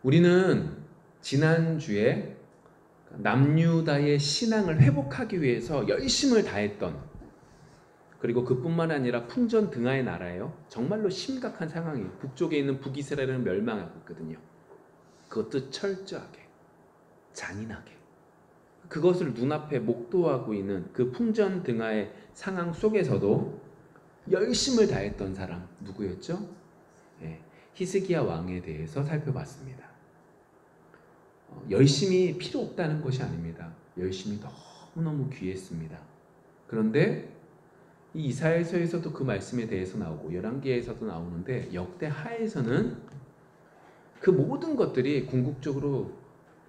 우리는 지난주에 남유다의 신앙을 회복하기 위해서 열심을 다했던, 그리고 그뿐만 아니라 풍전 등하의 나라예요. 정말로 심각한 상황이 북쪽에 있는 북이스라엘은 멸망하고 있거든요. 그것도 철저하게, 잔인하게, 그것을 눈앞에 목도하고 있는 그 풍전 등하의 상황 속에서도 열심을 다했던 사람 누구였죠? 히스기야 왕에 대해서 살펴봤습니다. 열심이 필요 없다는 것이 아닙니다. 열심이 너무너무 귀했습니다. 그런데 이 이사야서에서도 그 말씀에 대해서 나오고 열왕기에서도 나오는데, 역대하에서는 그 모든 것들이 궁극적으로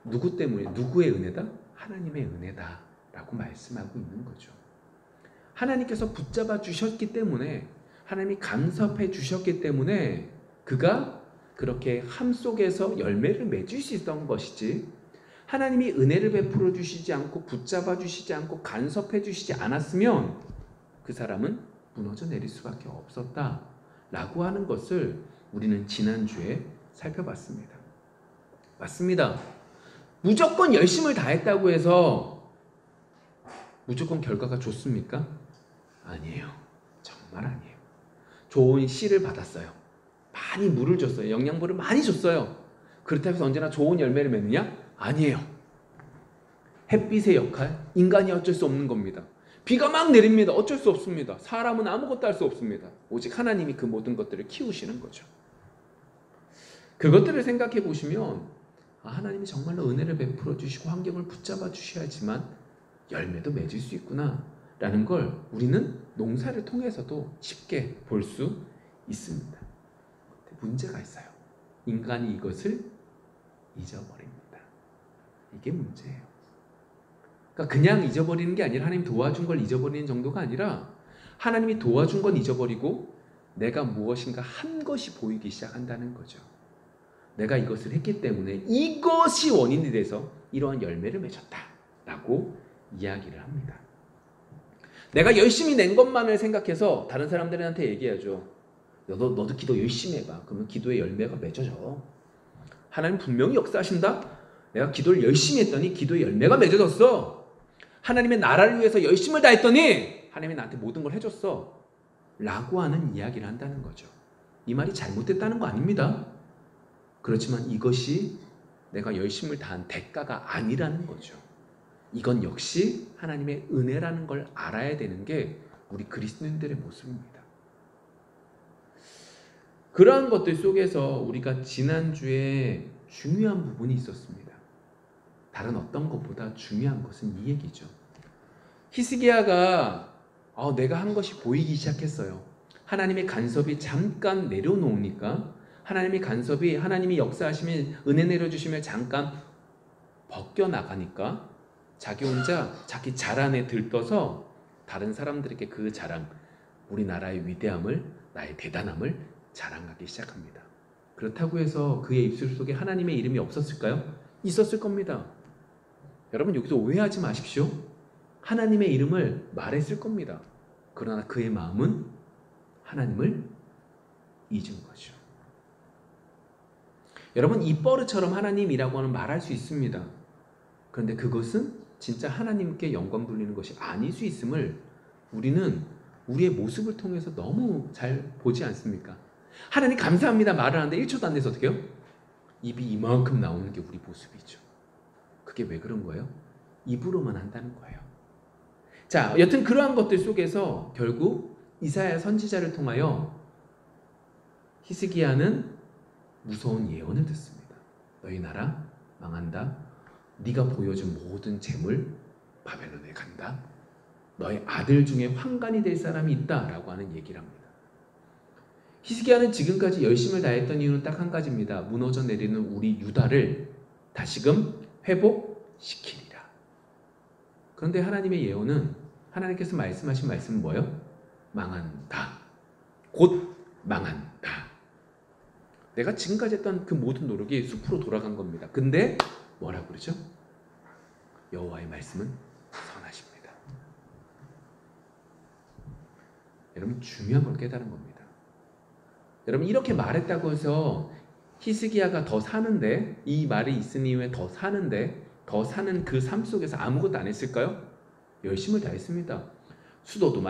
누구 때문에, 누구의 은혜다? 하나님의 은혜다 라고 말씀하고 있는 거죠. 하나님께서 붙잡아 주셨기 때문에, 하나님이 간섭해 주셨기 때문에 그가 그렇게 함 속에서 열매를 맺을 수 있던 것이지, 하나님이 은혜를 베풀어 주시지 않고 붙잡아 주시지 않고 간섭해 주시지 않았으면 그 사람은 무너져 내릴 수밖에 없었다 라고 하는 것을 우리는 지난주에 살펴봤습니다. 맞습니다. 무조건 열심을 다했다고 해서 무조건 결과가 좋습니까? 아니에요. 정말 아니에요. 좋은 씨를 받았어요. 많이 물을 줬어요. 영양분을 많이 줬어요. 그렇다고 해서 언제나 좋은 열매를 맺느냐? 아니에요. 햇빛의 역할, 인간이 어쩔 수 없는 겁니다. 비가 막 내립니다. 어쩔 수 없습니다. 사람은 아무것도 할 수 없습니다. 오직 하나님이 그 모든 것들을 키우시는 거죠. 그것들을 생각해 보시면 하나님이 정말로 은혜를 베풀어 주시고 환경을 붙잡아 주셔야지만 열매도 맺을 수 있구나 라는 걸 우리는 농사를 통해서도 쉽게 볼 수 있습니다. 문제가 있어요. 인간이 이것을 잊어버립니다. 이게 문제예요. 그러니까 그냥 잊어버리는 게 아니라, 하나님 도와준 걸 잊어버리는 정도가 아니라, 하나님이 도와준 건 잊어버리고 내가 무엇인가 한 것이 보이기 시작한다는 거죠. 내가 이것을 했기 때문에 이것이 원인이 돼서 이러한 열매를 맺었다 라고 이야기를 합니다. 내가 열심히 낸 것만을 생각해서 다른 사람들한테 얘기하죠. 너도 기도 열심히 해봐. 그러면 기도의 열매가 맺어져. 하나님 분명히 역사하신다. 내가 기도를 열심히 했더니 기도의 열매가 맺어졌어. 하나님의 나라를 위해서 열심을 다했더니 하나님이 나한테 모든 걸 해줬어 라고 하는 이야기를 한다는 거죠. 이 말이 잘못됐다는 거 아닙니다. 그렇지만 이것이 내가 열심을 다한 대가가 아니라는 거죠. 이건 역시 하나님의 은혜라는 걸 알아야 되는 게 우리 그리스도인들의 모습입니다. 그러한 것들 속에서 우리가 지난주에 중요한 부분이 있었습니다. 다른 어떤 것보다 중요한 것은 이 얘기죠. 히스기야가 내가 한 것이 보이기 시작했어요. 하나님의 간섭이 잠깐 내려놓으니까, 하나님의 간섭이, 하나님이 역사하시면 은혜 내려주시면 잠깐 벗겨나가니까 자기 혼자 자기 자랑에 들떠서 다른 사람들에게 그 자랑, 우리나라의 위대함을, 나의 대단함을 자랑하기 시작합니다. 그렇다고 해서 그의 입술 속에 하나님의 이름이 없었을까요? 있었을 겁니다. 여러분, 여기서 오해하지 마십시오. 하나님의 이름을 말했을 겁니다. 그러나 그의 마음은 하나님을 잊은 거죠. 여러분, 입버릇처럼 하나님이라고 하는 말할 수 있습니다. 그런데 그것은 진짜 하나님께 영광 돌리는 것이 아닐 수 있음을 우리는 우리의 모습을 통해서 너무 잘 보지 않습니까? 하나님 감사합니다 말을 하는데 1초도 안 돼서 어떻게 해요? 입이 이만큼 나오는 게 우리 모습이죠. 그게 왜 그런 거예요? 입으로만 한다는 거예요. 자, 여튼 그러한 것들 속에서 결국 이사야 선지자를 통하여 히스기야는 무서운 예언을 듣습니다. 너희 나라 망한다. 네가 보여준 모든 재물 바벨론에 간다. 너희 아들 중에 환관이 될 사람이 있다라고 하는 얘기를 합니다. 히스기야는 지금까지 열심을 다했던 이유는 딱 한 가지입니다. 무너져 내리는 우리 유다를 다시금 회복시키리라. 그런데 하나님의 예언은, 하나님께서 말씀하신 말씀은 뭐예요? 망한다. 곧 망한다. 내가 지금까지 했던 그 모든 노력이 숲으로 돌아간 겁니다. 근데 뭐라고 그러죠? 여호와의 말씀은 선하십니다. 여러분, 중요한 걸 깨달은 겁니다. 여러분, 이렇게 말했다고 해서 히스기야가 더 사는데, 이 말이 있은 이후에 더 사는데, 더 사는 그 삶 속에서 아무것도 안 했을까요? 열심을 다했습니다. 수도도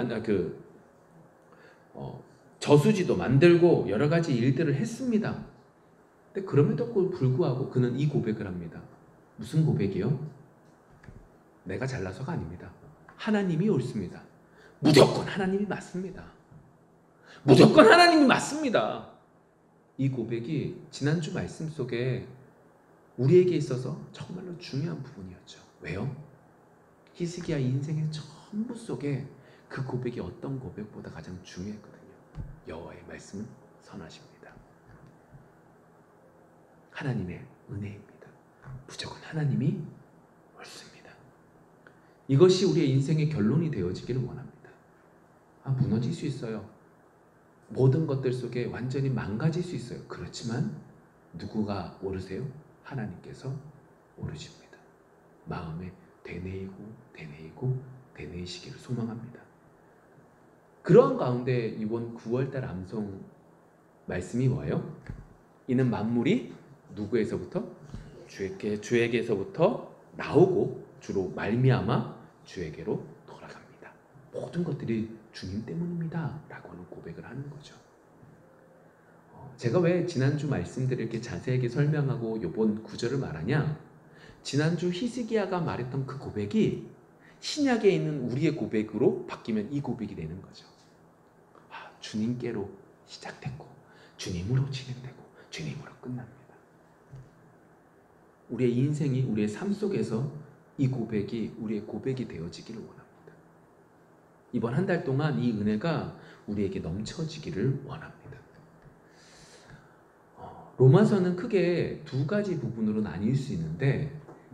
저수지도 만들고 여러 가지 일들을 했습니다. 근데 그럼에도 불구하고 그는 이 고백을 합니다. 무슨 고백이요? 내가 잘나서가 아닙니다. 하나님이 옳습니다. 무조건 하나님이 맞습니다. 무조건 하나님이 맞습니다. 이 고백이 지난주 말씀 속에 우리에게 있어서 정말로 중요한 부분이었죠. 왜요? 히스기야 인생의 전부 속에 그 고백이 어떤 고백보다 가장 중요했거든요. 여호와의 말씀을 선하십니다. 하나님의 은혜입니다. 무조건 하나님이 옳습니다. 이것이 우리의 인생의 결론이 되어지기를 원합니다. 무너질 수 있어요. 모든 것들 속에 완전히 망가질 수 있어요. 그렇지만 누구가 옳으세요? 하나님께서 옳으십니다. 마음에 되뇌이시기를 소망합니다. 그러한 가운데 이번 9월달 암송 말씀이 뭐예요? 이는 만물이 누구에서부터? 주에게서부터 나오고 주로 말미암아 주에게로 돌아갑니다. 모든 것들이 주님 때문입니다 라고 하는 고백을 하는 거죠. 제가 왜 지난주 말씀들을 이렇게 자세하게 설명하고 이번 구절을 말하냐? 지난주 히스기야가 말했던 그 고백이 신약에 있는 우리의 고백으로 바뀌면 이 고백이 되는 거죠. 주님께로 시작됐고 주님으로 진행되고 주님으로 끝납니다. 우리의 인생이 우리의 삶 속에서 이 고백이 우리의 고백이 되어지기를 원합니다. 이번 한 달 동안 이 은혜가 우리에게 넘쳐지기를 원합니다. 로마서는 크게 두 가지 부분으로 나뉠 수 있는데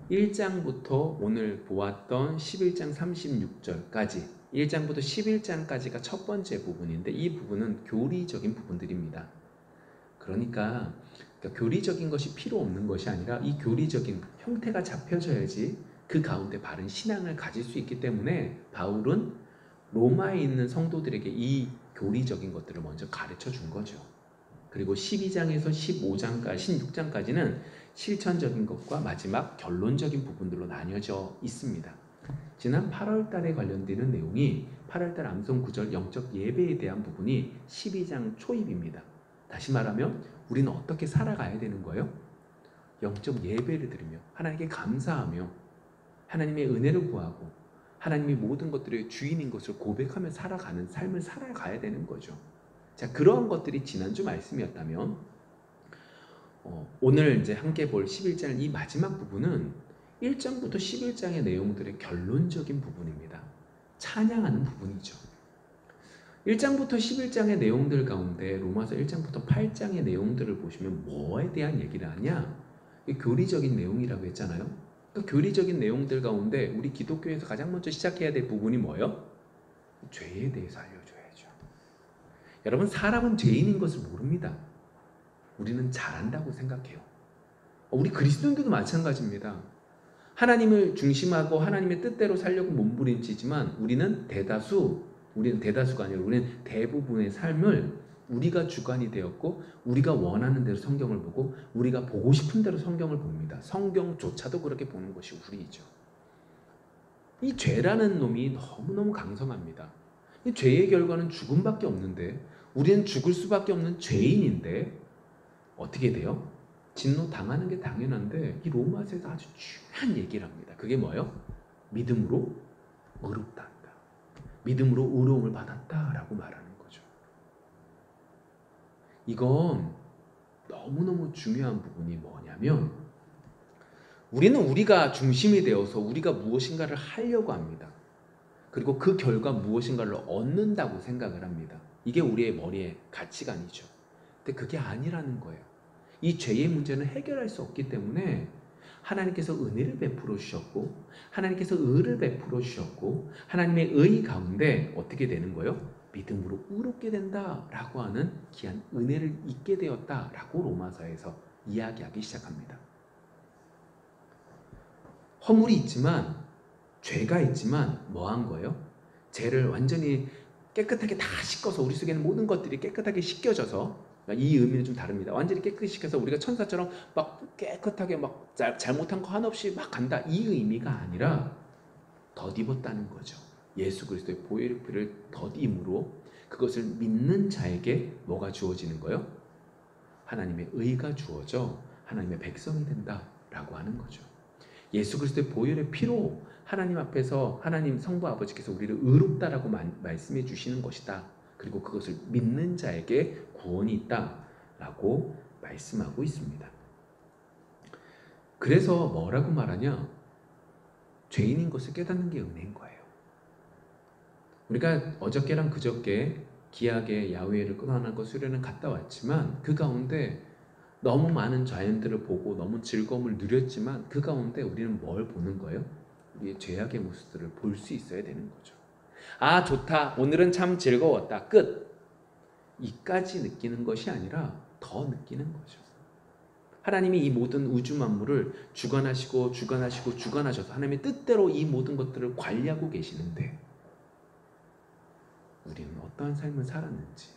1장부터 오늘 보았던 11장 36절까지 1장부터 11장까지가 첫 번째 부분인데 이 부분은 교리적인 부분들입니다. 그러니까 교리적인 것이 필요 없는 것이 아니라 이 교리적인 형태가 잡혀져야지 그 가운데 바른 신앙을 가질 수 있기 때문에 바울은 로마에 있는 성도들에게 이 교리적인 것들을 먼저 가르쳐 준 거죠. 그리고 12장에서 15장까지 16장까지는 실천적인 것과 마지막 결론적인 부분들로 나뉘어져 있습니다. 지난 8월 달에 관련되는 내용이 8월 달 암송 구절 영적 예배에 대한 부분이 12장 초입입니다. 다시 말하면 우리는 어떻게 살아가야 되는 거예요? 영적 예배를 드리며 하나님께 감사하며 하나님의 은혜를 구하고 하나님이 모든 것들의 주인인 것을 고백하며 살아가는 삶을 살아가야 되는 거죠. 자, 그러한 것들이 지난주 말씀이었다면 오늘 이제 함께 볼 11장 이 마지막 부분은 1장부터 11장의 내용들의 결론적인 부분입니다. 찬양하는 부분이죠. 1장부터 11장의 내용들 가운데 로마서 1장부터 8장의 내용들을 보시면 뭐에 대한 얘기를 하냐? 교리적인 내용이라고 했잖아요. 그러니까 교리적인 내용들 가운데 우리 기독교에서 가장 먼저 시작해야 될 부분이 뭐예요? 죄에 대해서 알려줘야죠. 여러분, 사람은 죄인인 것을 모릅니다. 우리는 잘한다고 생각해요. 우리 그리스도인들도 마찬가지입니다. 하나님을 중심하고 하나님의 뜻대로 살려고 몸부림치지만 우리는 대다수가 아니라 우리는 대부분의 삶을 우리가 주관이 되었고 우리가 원하는 대로 성경을 보고 우리가 보고 싶은 대로 성경을 봅니다. 성경조차도 그렇게 보는 것이 우리이죠. 이 죄라는 놈이 너무너무 강성합니다. 이 죄의 결과는 죽음밖에 없는데 우리는 죽을 수밖에 없는 죄인인데 어떻게 돼요? 진노 당하는 게 당연한데 이 로마서에서 아주 중요한 얘기를 합니다. 그게 뭐예요? 믿음으로 의롭다 한다. 믿음으로 의로움을 받았다라고 말하는 거죠. 이건 너무너무 중요한 부분이 뭐냐면 우리는 우리가 중심이 되어서 우리가 무엇인가를 하려고 합니다. 그리고 그 결과 무엇인가를 얻는다고 생각을 합니다. 이게 우리의 머리의 가치관이죠. 근데 그게 아니라는 거예요. 이 죄의 문제는 해결할 수 없기 때문에 하나님께서 은혜를 베풀어 주셨고 하나님께서 의를 베풀어 주셨고 하나님의 의 가운데 어떻게 되는 거예요? 믿음으로 의롭게 된다라고 하는 귀한 은혜를 잊게 되었다라고 로마서에서 이야기하기 시작합니다. 허물이 있지만 죄가 있지만 뭐 한 거예요? 죄를 완전히 깨끗하게 다 씻어서 우리 속에는 모든 것들이 깨끗하게 씻겨져서 그러니까 이 의미는 좀 다릅니다. 완전히 깨끗이 해서 우리가 천사처럼 막 깨끗하게 막 잘못한 거 하나 없이 막 간다, 이 의미가 아니라 덧입었다는 거죠. 예수 그리스도의 보혈의 피를 덧입음으로 그것을 믿는 자에게 뭐가 주어지는 거예요? 하나님의 의가 주어져 하나님의 백성이 된다라고 하는 거죠. 예수 그리스도의 보혈의 피로 하나님 앞에서 하나님 성부 아버지께서 우리를 의롭다라고 말씀해 주시는 것이다. 그리고 그것을 믿는 자에게 구원이 있다라고 말씀하고 있습니다. 그래서 뭐라고 말하냐? 죄인인 것을 깨닫는 게 은혜인 거예요. 우리가 어저께랑 그저께 기하게 야훼를 끊어나고 수련을 갔다 왔지만 그 가운데 너무 많은 자연들을 보고 너무 즐거움을 누렸지만 그 가운데 우리는 뭘 보는 거예요? 우리의 죄악의 모습들을 볼 수 있어야 되는 거죠. 아, 좋다, 오늘은 참 즐거웠다, 끝, 이까지 느끼는 것이 아니라 더 느끼는 거죠. 하나님이 이 모든 우주 만물을 주관하시고 주관하셔서 하나님의 뜻대로 이 모든 것들을 관리하고 계시는데 우리는 어떠한 삶을 살았는지,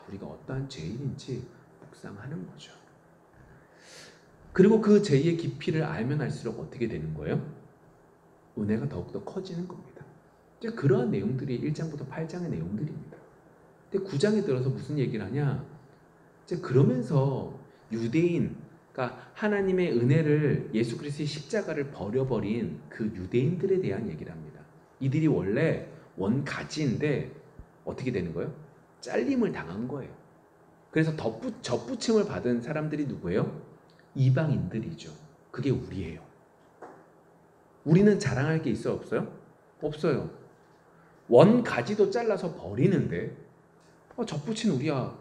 우리가 어떠한 죄인인지 묵상하는 거죠. 그리고 그 죄의 깊이를 알면 알수록 어떻게 되는 거예요? 은혜가 더욱더 커지는 겁니다. 이제 그러한 내용들이 1장부터 8장의 내용들입니다. 근데 9장에 들어서 무슨 얘기를 하냐? 이제 그러면서 유대인, 그러니까 하나님의 은혜를, 예수 그리스도의 십자가를 버려버린 그 유대인들에 대한 얘기를 합니다. 이들이 원래 원가지인데 어떻게 되는 거예요? 잘림을 당한 거예요. 그래서 접붙임을 받은 사람들이 누구예요? 이방인들이죠. 그게 우리예요. 우리는 자랑할 게 있어요, 없어요? 없어요. 원가지도 잘라서 버리는데 접붙인 우리야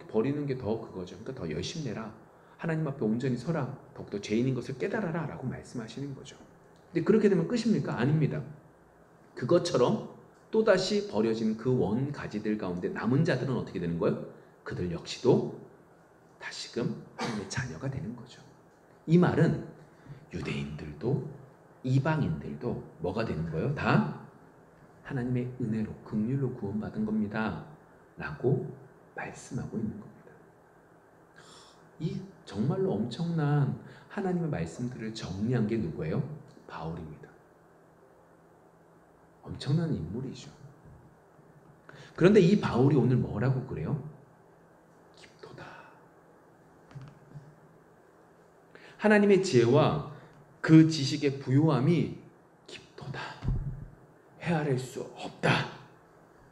버리는 게 더 그거죠. 그러니까 더 열심히 내라, 하나님 앞에 온전히 서라, 더욱더 죄인인 것을 깨달아라 라고 말씀하시는 거죠. 근데 그렇게 되면 끝입니까? 아닙니다. 그것처럼 또다시 버려진 그 원가지들 가운데 남은 자들은 어떻게 되는 거예요? 그들 역시도 다시금 하나님의 자녀가 되는 거죠. 이 말은 유대인들도 이방인들도 뭐가 되는 거예요? 다 하나님의 은혜로, 긍휼로 구원받은 겁니다 라고 말씀하고 있는 겁니다. 이 정말로 엄청난 하나님의 말씀들을 정리한 게 누구예요? 바울입니다. 엄청난 인물이죠. 그런데 이 바울이 오늘 뭐라고 그래요? 깊도다. 하나님의 지혜와 그 지식의 부요함이 깊도다, 헤아릴 수 없다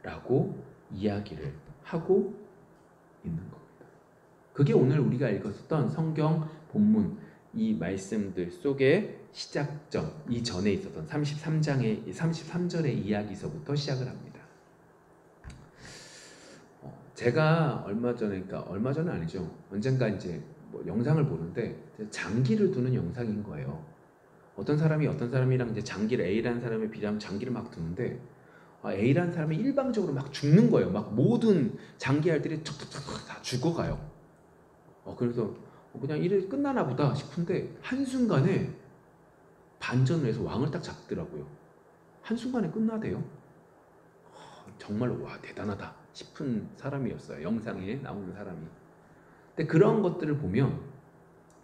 라고 이야기를 하고 있는 겁니다. 그게 오늘 우리가 읽었던 성경 본문, 이 말씀들 속의 시작점, 이 전에 있었던 33절의 이야기서부터 시작을 합니다. 제가 얼마 전에 아니죠, 언젠가 이제 영상을 보는데 장기를 두는 영상인 거예요. 어떤 사람이랑 이제 장기를, A라는 사람의 B랑 장기를 막 두는데 A라는 사람이 일방적으로 막 죽는 거예요. 막 모든 장기알들이 척척척 다 죽어가요. 그래서 그냥 일이 끝나나 보다 싶은데 한순간에 반전을 해서 왕을 딱 잡더라고요. 한순간에 끝나대요. 정말로 와, 대단하다 싶은 사람이었어요, 영상에 나오는 사람이. 근데 그런 것들을 보면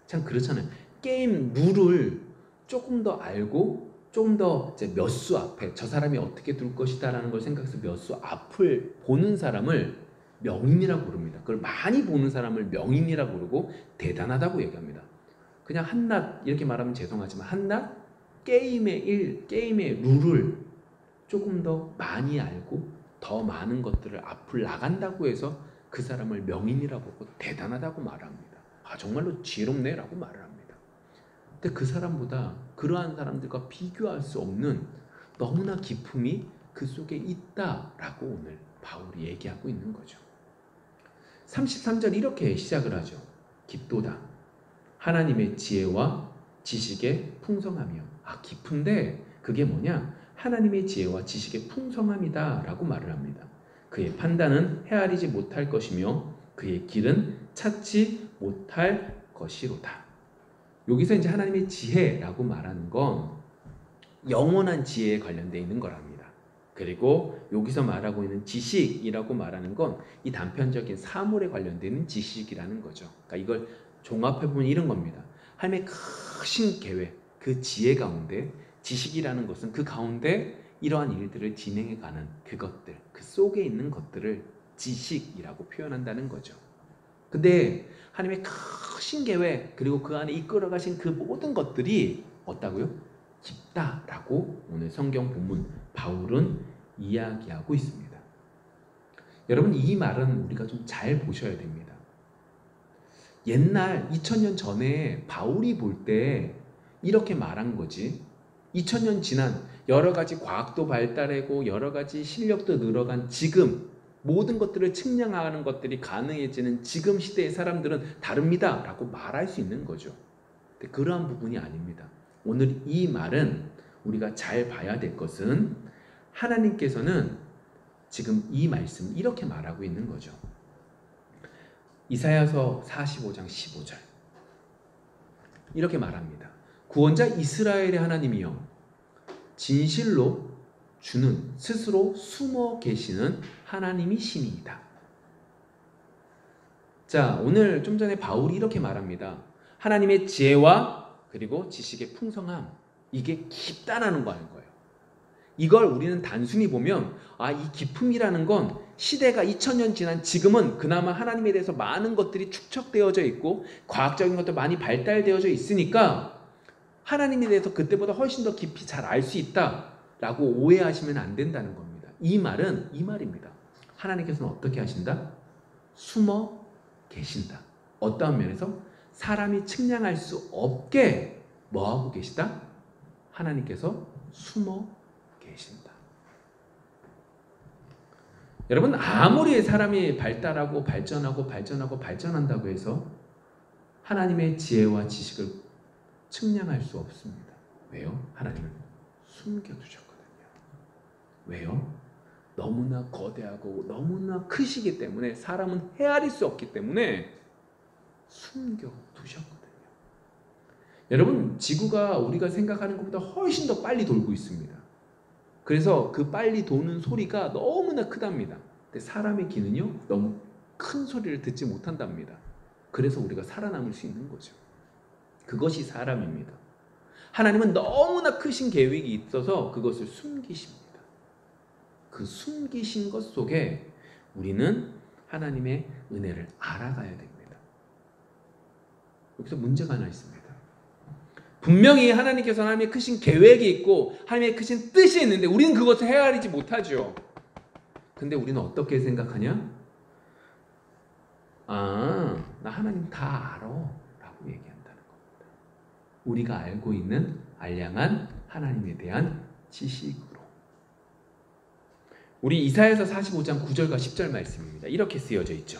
참 그렇잖아요. 게임 룰을 조금 더 알고 좀 더 몇 수 앞에 저 사람이 어떻게 둘 것이다 라는 걸 생각해서 몇 수 앞을 보는 사람을 명인이라고 부릅니다. 그걸 많이 보는 사람을 명인이라고 부르고 대단하다고 얘기합니다. 그냥 한낱, 이렇게 말하면 죄송하지만 한낱 게임의 룰을 조금 더 많이 알고 더 많은 것들을 앞을 나간다고 해서 그 사람을 명인이라고 보고 대단하다고 말합니다. 정말로 지혜롭네 라고 말을 합니다. 근데 그 사람보다, 그러한 사람들과 비교할 수 없는 너무나 기품이 그 속에 있다라고 오늘 바울이 얘기하고 있는 거죠. 33절 이렇게 시작을 하죠. 깊도다, 하나님의 지혜와 지식의 풍성함이요. 깊은데 그게 뭐냐? 하나님의 지혜와 지식의 풍성함이다 라고 말을 합니다. 그의 판단은 헤아리지 못할 것이며 그의 길은 찾지 못할 것이로다. 여기서 이제 하나님의 지혜라고 말하는 건 영원한 지혜에 관련되어 있는 거랍니다. 그리고 여기서 말하고 있는 지식이라고 말하는 건 이 단편적인 사물에 관련되는 지식이라는 거죠. 그러니까 이걸 종합해보면 이런 겁니다. 하나님의 크신 계획, 그 지혜 가운데 지식이라는 것은 그 가운데 이러한 일들을 진행해가는 그것들, 그 속에 있는 것들을 지식이라고 표현한다는 거죠. 근데 하나님의 크신 계획 그리고 그 안에 이끌어가신 그 모든 것들이 어따고요? 깊다라고 오늘 성경 본문 바울은 이야기하고 있습니다. 여러분, 이 말은 우리가 좀 잘 보셔야 됩니다. 옛날 2000년 전에 바울이 볼 때 이렇게 말한 거지. 2000년 지난 여러 가지 과학도 발달하고 여러 가지 실력도 늘어간 지금 모든 것들을 측량하는 것들이 가능해지는 지금 시대의 사람들은 다릅니다 라고 말할 수 있는 거죠. 근데 그러한 부분이 아닙니다. 오늘 이 말은 우리가 잘 봐야 될 것은 하나님께서는 지금 이 말씀 이렇게 말하고 있는 거죠. 이사야서 45장 15절 이렇게 말합니다. 구원자 이스라엘의 하나님이여 진실로 주는 스스로 숨어 계시는 하나님이시니이다. 자, 오늘 좀 전에 바울이 이렇게 말합니다. 하나님의 지혜와 그리고 지식의 풍성함, 이게 깊다라는 거 하는 거예요. 이걸 우리는 단순히 보면 이 깊음이라는 건 시대가 2000년 지난 지금은 그나마 하나님에 대해서 많은 것들이 축적되어져 있고 과학적인 것도 많이 발달되어져 있으니까 하나님에 대해서 그때보다 훨씬 더 깊이 잘 알 수 있다라고 오해하시면 안 된다는 겁니다. 이 말은 이 말입니다. 하나님께서는 어떻게 하신다? 숨어 계신다. 어떠한 면에서 사람이 측량할 수 없게 뭐하고 계시다? 하나님께서 숨어 계신다. 여러분, 아무리 사람이 발달하고 발전한다고 해서 하나님의 지혜와 지식을 측량할 수 없습니다. 왜요? 하나님은 숨겨두셨거든요. 왜요? 너무나 거대하고 너무나 크시기 때문에 사람은 헤아릴 수 없기 때문에 숨겨두셨거든요. 여러분, 지구가 우리가 생각하는 것보다 훨씬 더 빨리 돌고 있습니다. 그래서 그 빨리 도는 소리가 너무나 크답니다. 근데 사람의 귀는요 너무 큰 소리를 듣지 못한답니다. 그래서 우리가 살아남을 수 있는 거죠. 그것이 사람입니다. 하나님은 너무나 크신 계획이 있어서 그것을 숨기십니다. 그 숨기신 것 속에 우리는 하나님의 은혜를 알아가야 됩니다. 여기서 문제가 하나 있습니다. 분명히 하나님께서 하나님의 크신 계획이 있고 하나님의 크신 뜻이 있는데 우리는 그것을 헤아리지 못하죠. 근데 우리는 어떻게 생각하냐? 나 하나님 다 알아 라고 얘기한다는 겁니다. 우리가 알고 있는 알량한 하나님에 대한 지식으로. 우리 이사야서 45장 9절과 10절 말씀입니다. 이렇게 쓰여져 있죠.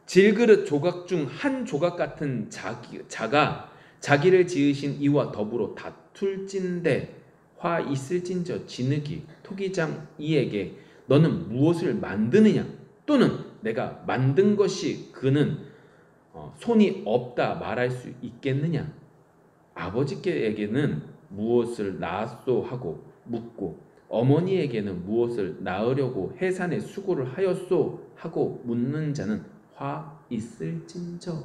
질그릇 조각 중 한 조각 같은 자가 자기를 지으신 이와 더불어 다툴진대 화 있을진저 진흙이 토기장 이에게 너는 무엇을 만드느냐 또는 내가 만든 것이 그는 손이 없다 말할 수 있겠느냐. 아버지께에게는 무엇을 낳았소 하고 묻고 어머니에게는 무엇을 낳으려고 해산에 수고를 하였소 하고 묻는 자는 화 있을진저.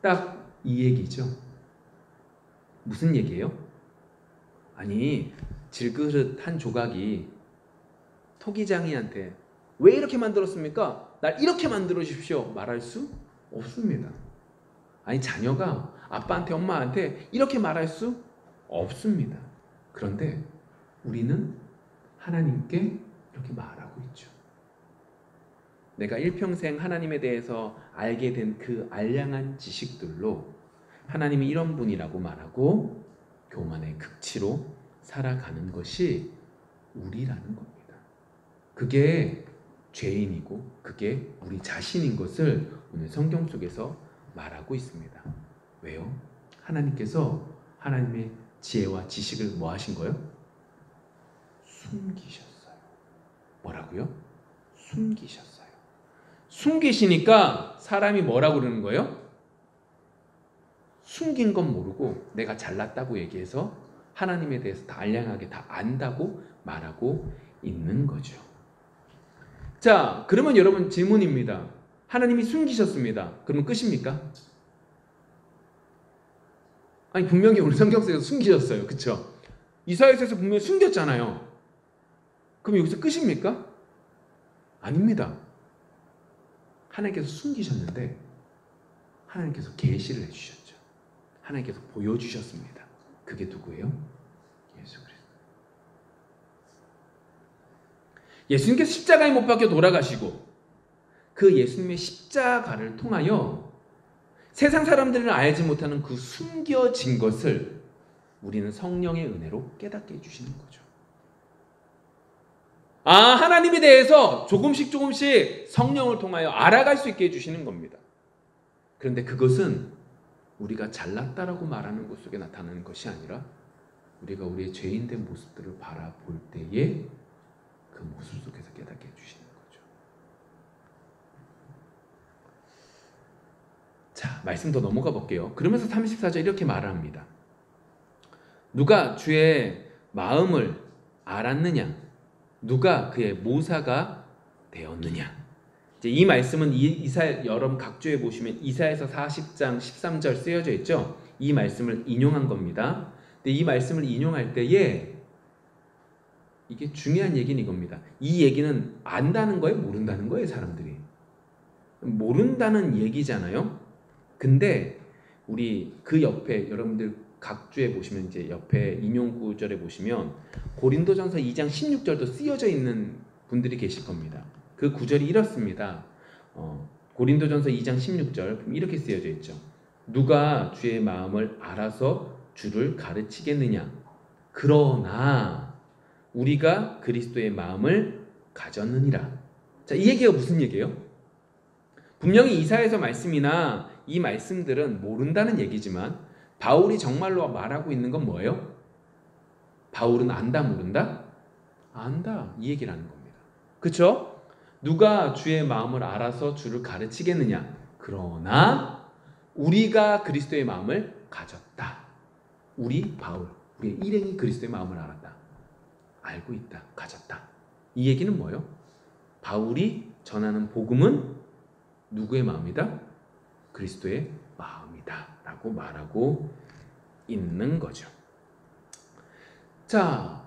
딱 이 얘기죠. 무슨 얘기예요? 아니, 질그릇 한 조각이 토기장이한테 왜 이렇게 만들었습니까? 날 이렇게 만들어 주십시오 말할 수 없습니다. 아니, 자녀가 아빠한테 엄마한테 이렇게 말할 수 없습니다. 그런데 우리는 하나님께 이렇게 말하고 있죠. 내가 일평생 하나님에 대해서 알게 된 그 알량한 지식들로 하나님이 이런 분이라고 말하고 교만의 극치로 살아가는 것이 우리라는 겁니다. 그게 죄인이고 그게 우리 자신인 것을 오늘 성경 속에서 말하고 있습니다. 왜요? 하나님께서 하나님의 지혜와 지식을 뭐 하신 거예요? 숨기셨어요. 뭐라고요? 숨기셨어요. 숨기시니까 사람이 뭐라고 그러는 거예요? 숨긴 건 모르고 내가 잘났다고 얘기해서 하나님에 대해서 다 알량하게 다 안다고 말하고 있는 거죠. 자, 그러면 여러분 질문입니다. 하나님이 숨기셨습니다. 그러면 끝입니까? 아니, 분명히 우리 성경 속에서 숨기셨어요. 그쵸? 이사야서에서 분명히 숨겼잖아요. 그럼 여기서 끝입니까? 아닙니다. 하나님께서 숨기셨는데 하나님께서 계시를 해주셨죠. 하나님께서 보여주셨습니다. 그게 누구예요? 예수 그리스도. 예수님께서 십자가에 못 박혀 돌아가시고 그 예수님의 십자가를 통하여 세상 사람들은 알지 못하는 그 숨겨진 것을 우리는 성령의 은혜로 깨닫게 해주시는 거죠. 하나님에 대해서 조금씩 성령을 통하여 알아갈 수 있게 해주시는 겁니다. 그런데 그것은 우리가 잘났다라고 말하는 것 속에 나타나는 것이 아니라 우리가 우리의 죄인된 모습들을 바라볼 때에 그 모습 속에서 깨닫게 해주시는 거죠. 자, 말씀 더 넘어가 볼게요. 그러면서 34절 이렇게 말합니다. 누가 주의 마음을 알았느냐? 누가 그의 모사가 되었느냐? 이제 이 말씀은 이사야 여러분 각주에 보시면 이사야서 40장 13절 쓰여져 있죠. 이 말씀을 인용한 겁니다. 근데 이 말씀을 인용할 때에 이게 중요한 얘기는 이겁니다. 이 얘기는 안다는 거예요, 모른다는 거예요, 사람들이? 모른다는 얘기잖아요. 근데 우리 그 옆에 여러분들 각주에 보시면 이제 옆에 인용 구절에 보시면 고린도전서 2장 16절도 쓰여져 있는 분들이 계실 겁니다. 그 구절이 이렇습니다. 고린도전서 2장 16절 이렇게 쓰여져 있죠. 누가 주의 마음을 알아서 주를 가르치겠느냐? 그러나 우리가 그리스도의 마음을 가졌느니라. 자, 이 얘기가 무슨 얘기예요? 분명히 이사야서 말씀이나 이 말씀들은 모른다는 얘기지만 바울이 정말로 말하고 있는 건 뭐예요? 바울은 안다, 모른다? 안다, 이 얘기를 하는 겁니다. 그렇죠? 누가 주의 마음을 알아서 주를 가르치겠느냐? 그러나 우리가 그리스도의 마음을 가졌다. 우리 바울, 우리의 일행이 그리스도의 마음을 알았다. 알고 있다, 가졌다. 이 얘기는 뭐예요? 바울이 전하는 복음은 누구의 마음이다? 그리스도의 마음이다 라고 말하고 있는 거죠. 자,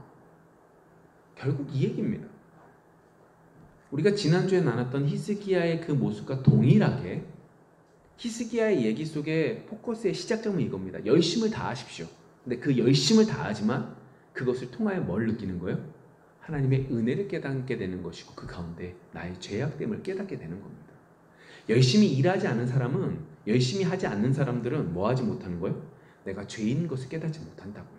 결국 이 얘기입니다. 우리가 지난주에 나눴던 히스기야의 그 모습과 동일하게 히스기야의 얘기 속에 포커스의 시작점은 이겁니다. 열심을 다하십시오. 근데 그 열심을 다하지만 그것을 통하여 뭘 느끼는 거예요? 하나님의 은혜를 깨닫게 되는 것이고 그 가운데 나의 죄악됨을 깨닫게 되는 겁니다. 열심히 일하지 않은 사람은, 열심히 하지 않는 사람들은 뭐 하지 못하는 거예요? 내가 죄인 것을 깨닫지 못한다고요.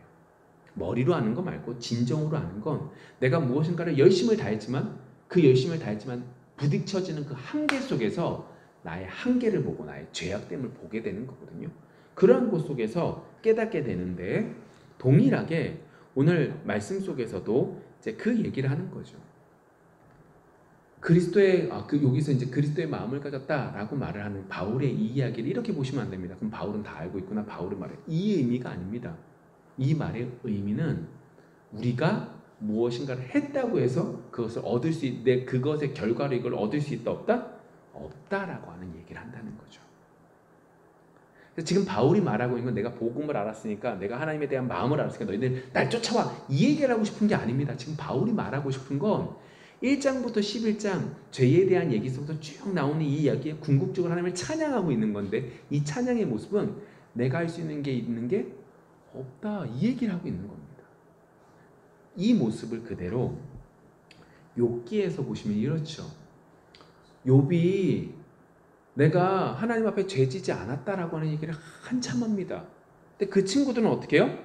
머리로 아는 거 말고 진정으로 아는 건 내가 무엇인가를 열심을 다했지만 그 열심을 다했지만 부딪혀지는 그 한계 속에서 나의 한계를 보고 나의 죄악됨을 보게 되는 거거든요. 그러한 곳 속에서 깨닫게 되는데 동일하게 오늘 말씀 속에서도 이제 그 얘기를 하는 거죠. 그리스도의 여기서 이제 그리스도의 마음을 가졌다라고 말을 하는 바울의 이 이야기를 이렇게 보시면 안 됩니다. 그럼 바울은 다 알고 있구나. 바울의 말에 이 의미가 아닙니다. 이 말의 의미는 우리가 무엇인가를 했다고 해서 그것을 얻을 수 있, 그것의 결과로 이걸 얻을 수 있다 없다? 없다라고 하는 얘기를 한다는 거죠. 그래서 지금 바울이 말하고 있는 건 내가 복음을 알았으니까 내가 하나님에 대한 마음을 알았으니까 너희들 날 쫓아와 이 얘기를 하고 싶은 게 아닙니다. 지금 바울이 말하고 싶은 건 1장부터 11장 죄에 대한 얘기 속에서 쭉 나오는 이 이야기에 궁극적으로 하나님을 찬양하고 있는 건데 이 찬양의 모습은 내가 할 수 있는 게 없다 이 얘기를 하고 있는 겁니다. 이 모습을 그대로 욥기에서 보시면 이렇죠. 욥이 내가 하나님 앞에 죄지지 않았다라고 하는 얘기를 한참 합니다. 근데 그 친구들은 어떻게 해요?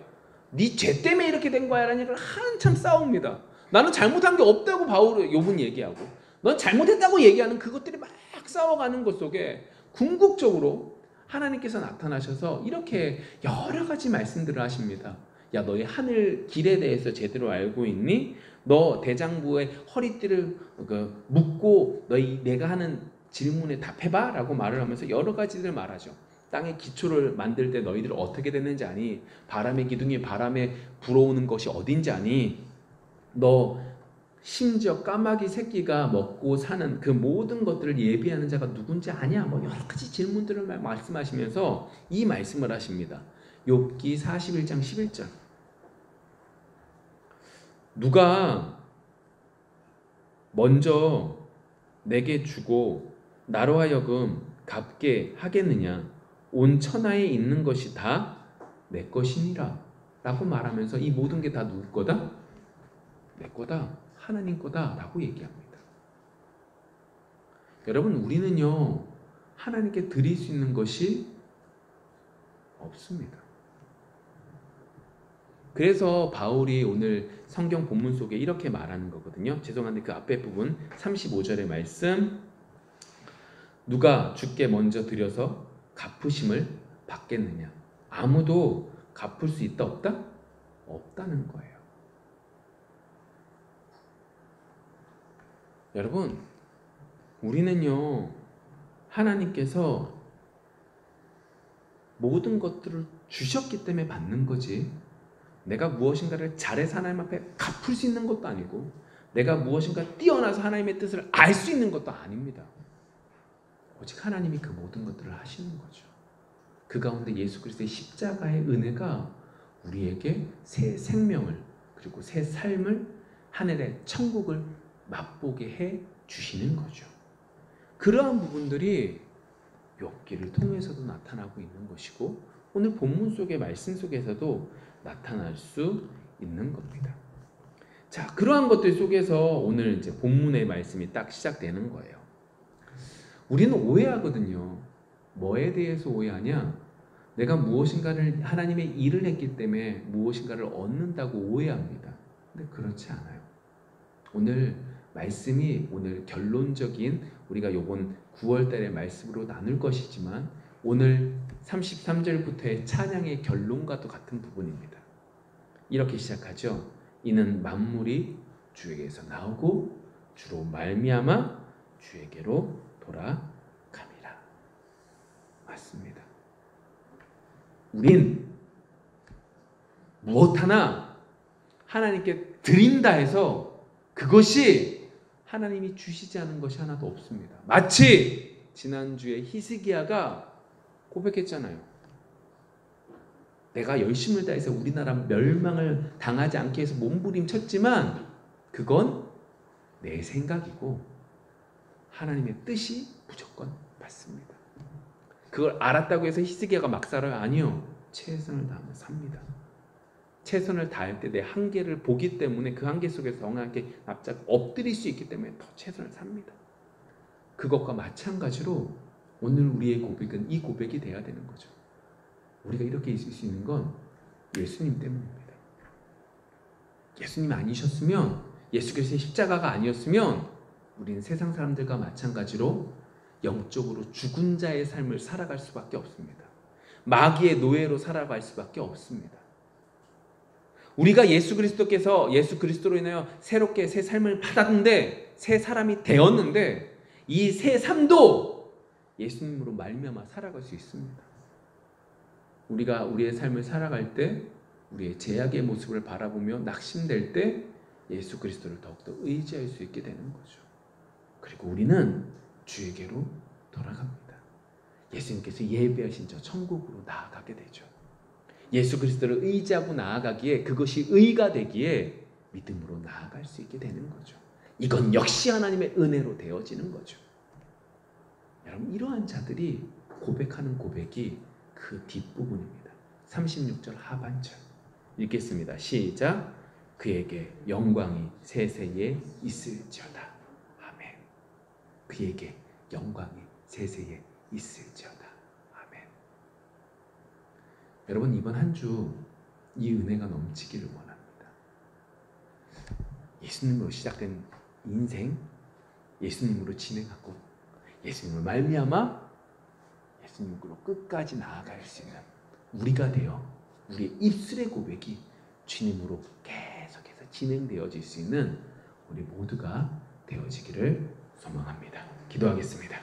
네 죄 때문에 이렇게 된 거야 라는 얘기를 한참 싸웁니다. 나는 잘못한 게 없다고 욥은 얘기하고 넌 잘못했다고 얘기하는 그것들이 막 싸워가는 것 속에 궁극적으로 하나님께서 나타나셔서 이렇게 여러 가지 말씀들을 하십니다. 야, 너희 하늘 길에 대해서 제대로 알고 있니? 너 대장부의 허리띠를 묶고 내가 하는 질문에 답해봐 라고 말을 하면서 여러 가지들 말하죠. 땅의 기초를 만들 때 너희들 어떻게 됐는지 아니? 바람의 기둥이 바람에 불어오는 것이 어딘지 아니? 너 심지어 까마귀 새끼가 먹고 사는 그 모든 것들을 예비하는 자가 누군지 아냐? 뭐 여러 가지 질문들을 말씀하시면서 이 말씀을 하십니다. 욥기 41장 11절. 누가 먼저 내게 주고 나로 하여금 갚게 하겠느냐? 온 천하에 있는 것이 다 내 것이니라 라고 말하면서 이 모든 게 다 누구 거다? 내 거다. 하나님 거다 라고 얘기합니다. 여러분, 우리는요 하나님께 드릴 수 있는 것이 없습니다. 그래서 바울이 오늘 성경 본문 속에 이렇게 말하는 거거든요. 죄송한데 그 앞에 부분 35절의 말씀, 누가 주께 먼저 드려서 갚으심을 받겠느냐? 아무도 갚을 수 있다 없다? 없다는 거예요. 여러분, 우리는요 하나님께서 모든 것들을 주셨기 때문에 받는 거지, 내가 무엇인가를 잘해서 하나님 앞에 갚을 수 있는 것도 아니고, 내가 무엇인가 뛰어나서 하나님의 뜻을 알 수 있는 것도 아닙니다. 오직 하나님이 그 모든 것들을 하시는 거죠. 그 가운데 예수 그리스도의 십자가의 은혜가 우리에게 새 생명을, 그리고 새 삶을, 하늘의 천국을 맛보게 해 주시는 거죠. 그러한 부분들이 욥기를 통해서도 나타나고 있는 것이고, 오늘 본문 속의 말씀 속에서도 나타날 수 있는 겁니다. 자, 그러한 것들 속에서 오늘 이제 본문의 말씀이 딱 시작되는 거예요. 우리는 오해하거든요. 뭐에 대해서 오해하냐? 내가 무엇인가를, 하나님의 일을 했기 때문에 무엇인가를 얻는다고 오해합니다. 근데 그렇지 않아요. 오늘 말씀이, 오늘 결론적인, 우리가 요번 9월달의 말씀으로 나눌 것이지만 오늘 33절부터의 찬양의 결론과도 같은 부분입니다. 이렇게 시작하죠. 이는 만물이 주에게서 나오고 주로 말미암아 주에게로 돌아갑니다. 맞습니다. 우린 무엇 하나 하나님께 드린다 해서 그것이 하나님이 주시지 않은 것이 하나도 없습니다. 마치 지난주에 히스기야가 고백했잖아요. 내가 열심을 다해서 우리나라 멸망을 당하지 않게 해서 몸부림쳤지만 그건 내 생각이고 하나님의 뜻이 무조건 맞습니다. 그걸 알았다고 해서 히스기야가 막 살아요? 아니요. 최선을 다하며 삽니다. 최선을 다할 때 내 한계를 보기 때문에 그 한계 속에서 하나님께 납작 엎드릴 수 있기 때문에 더 최선을 삽니다. 그것과 마찬가지로 오늘 우리의 고백은 이 고백이 돼야 되는 거죠. 우리가 이렇게 있을 수 있는 건 예수님 때문입니다. 예수님 아니셨으면, 예수 그리스도의 십자가가 아니었으면 우리는 세상 사람들과 마찬가지로 영적으로 죽은 자의 삶을 살아갈 수밖에 없습니다. 마귀의 노예로 살아갈 수밖에 없습니다. 우리가 예수 그리스도로 인하여 새롭게 새 삶을 받았는데, 새 사람이 되었는데, 이 새 삶도 예수님으로 말미암아 살아갈 수 있습니다. 우리가 우리의 삶을 살아갈 때 우리의 제약의 모습을 바라보며 낙심될 때 예수 그리스도를 더욱더 의지할 수 있게 되는 거죠. 그리고 우리는 주에게로 돌아갑니다. 예수님께서 예배하신 저 천국으로 나아가게 되죠. 예수 그리스도를 의지하고 나아가기에, 그것이 의가 되기에 믿음으로 나아갈 수 있게 되는 거죠. 이건 역시 하나님의 은혜로 되어지는 거죠. 여러분, 이러한 자들이 고백하는 고백이 그 뒷부분입니다. 36절 하반절 읽겠습니다. 시작. 그에게 영광이 세세에 있을지어다. 아멘. 그에게 영광이 세세에 있을지어다. 아멘. 여러분, 이번 한 주 이 은혜가 넘치기를 원합니다. 예수님으로 시작된 인생, 예수님으로 진행하고 예수님을 말미암아 예수님으로 끝까지 나아갈 수 있는 우리가 되어 우리의 입술의 고백이 주님으로 계속해서 진행되어질 수 있는 우리 모두가 되어지기를 소망합니다. 기도하겠습니다.